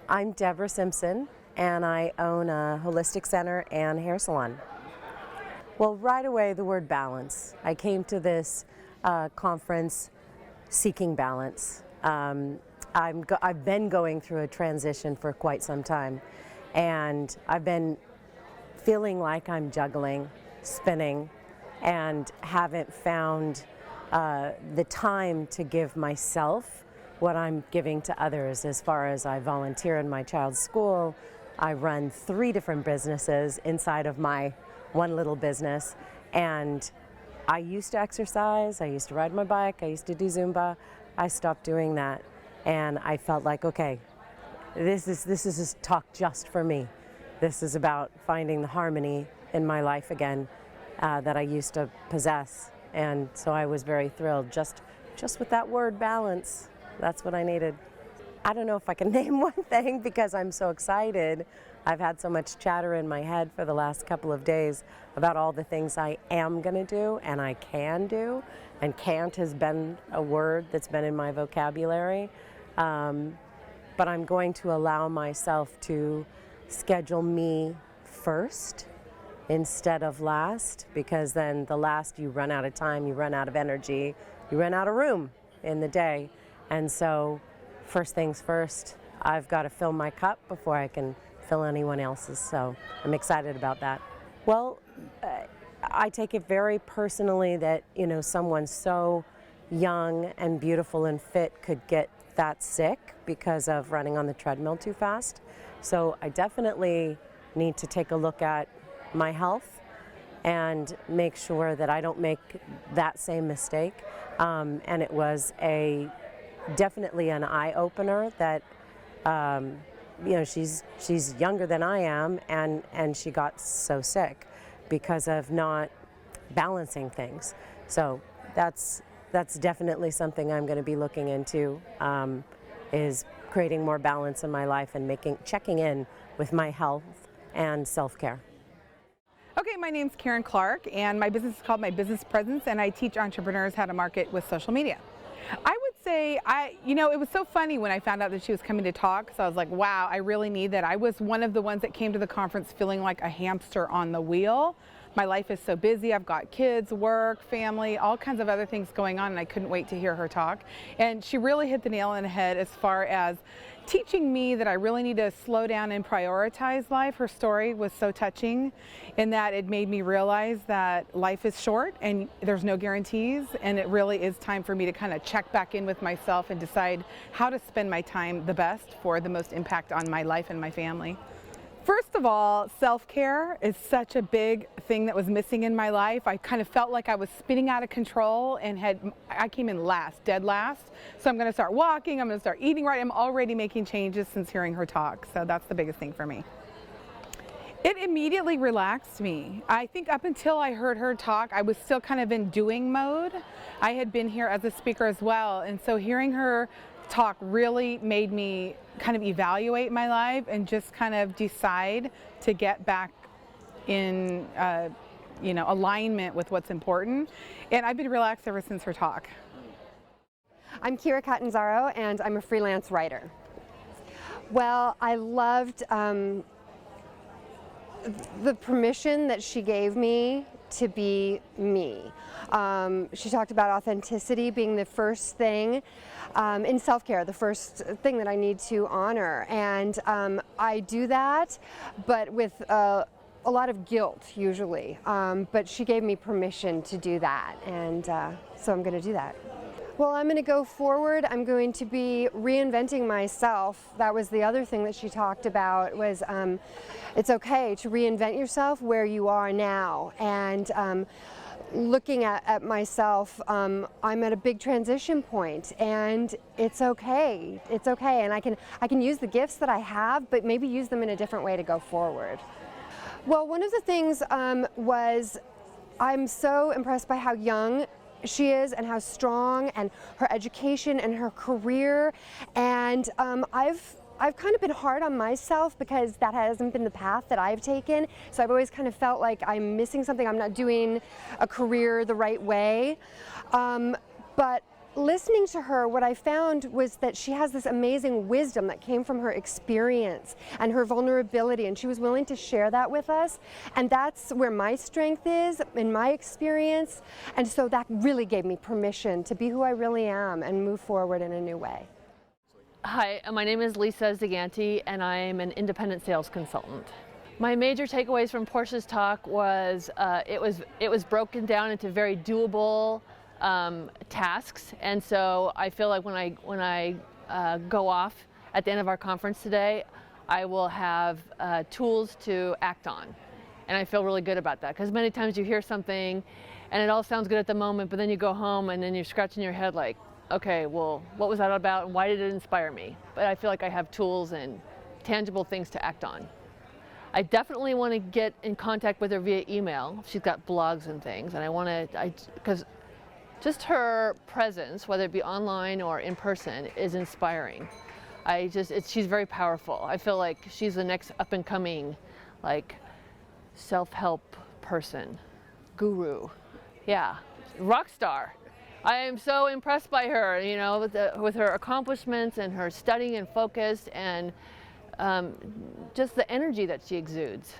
I'm Deborah Simpson, and I own a holistic center and hair salon. Well, right away, the word balance. I came to this conference seeking balance. I've been going through a transition for quite some time, and I've been feeling like I'm juggling, spinning, and haven't found the time to give myself what I'm giving to others. As far as I volunteer in my child's school, I run 3 different businesses inside of my one little business, and I used to exercise, I used to ride my bike, I used to do Zumba. I stopped doing that, and I felt like, okay, this is talk just for me. This is about finding the harmony in my life again that I used to possess, and so I was very thrilled just with that word balance. That's what I needed. I don't know if I can name one thing because I'm so excited. I've had so much chatter in my head for the last couple of days about all the things I am going to do and I can do, and can't has been a word that's been in my vocabulary. But I'm going to allow myself to schedule me first instead of last, because then the last, you run out of time, you run out of energy, you run out of room in the day. And so first things first, I've got to fill my cup before I can fill anyone else's. So I'm excited about that. Well, I take it very personally that, you know, someone so young and beautiful and fit could get that sick because of running on the treadmill too fast. So I definitely need to take a look at my health and make sure that I don't make that same mistake. And it was definitely an eye-opener that you know, she's younger than I am, and she got so sick because of not balancing things. So that's definitely something I'm going to be looking into, is creating more balance in my life and checking in with my health and self-care. Okay, my name's Karen Clark, and my business is called My Business Presence, and I teach entrepreneurs how to market with social media. I would say, you know, it was so funny when I found out that she was coming to talk, so I was like, wow, I really need that. I was one of the ones that came to the conference feeling like a hamster on the wheel. My life is so busy. I've got kids, work, family, all kinds of other things going on, and I couldn't wait to hear her talk. And she really hit the nail on the head as far as teaching me that I really need to slow down and prioritize life. Her story was so touching in that it made me realize that life is short and there's no guarantees, and it really is time for me to kind of check back in with myself and decide how to spend my time the best for the most impact on my life and my family. First of all, self-care is such a big thing that was missing in my life. I kind of felt like I was spinning out of control, and I came in last, dead last. So I'm going to start walking, I'm going to start eating right. I'm already making changes since hearing her talk. So that's the biggest thing for me. It immediately relaxed me. I think up until I heard her talk, I was still kind of in doing mode. I had been here as a speaker as well, and so hearing her talk really made me kind of evaluate my life and just kind of decide to get back in you know, alignment with what's important. And I've been relaxed ever since her talk. I'm Kyra Catanzaro, and I'm a freelance writer. Well, I loved the permission that she gave me to be me. She talked about authenticity being the first thing in self-care, the first thing that I need to honor. And I do that, but with a lot of guilt usually. But she gave me permission to do that, and so I'm going to do that. Well, I'm going to go forward. I'm going to be reinventing myself. That was the other thing that she talked about, was it's okay to reinvent yourself where you are now. And looking at myself, I'm at a big transition point, and it's okay. It's okay, and I can use the gifts that I have, but maybe use them in a different way to go forward. Well, one of the things was I'm so impressed by how young she is and how strong, and her education and her career, and I've kind of been hard on myself because that hasn't been the path that I've taken. So I've always kind of felt like I'm missing something, I'm not doing a career the right way. But listening to her, what I found was that she has this amazing wisdom that came from her experience and her vulnerability, and she was willing to share that with us. And that's where my strength is, in my experience. And so that really gave me permission to be who I really am and move forward in a new way. Hi, my name is Lisa Ganti, and I'm an independent sales consultant. My major takeaways from Portia's talk was it was broken down into very doable tasks, and so I feel like when I go off at the end of our conference today, I will have tools to act on, and I feel really good about that, because many times you hear something and it all sounds good at the moment, but then you go home and then you're scratching your head like, okay, well, what was that about and why did it inspire me? But I feel like I have tools and tangible things to act on. I definitely want to get in contact with her via email. She's got blogs and things, and I want to, because just her presence, whether it be online or in person, is inspiring. She's very powerful. I feel like she's the next up and coming, like, self-help person, guru. Yeah, rock star. I am so impressed by her, you know, with her accomplishments and her studying and focus, and just the energy that she exudes.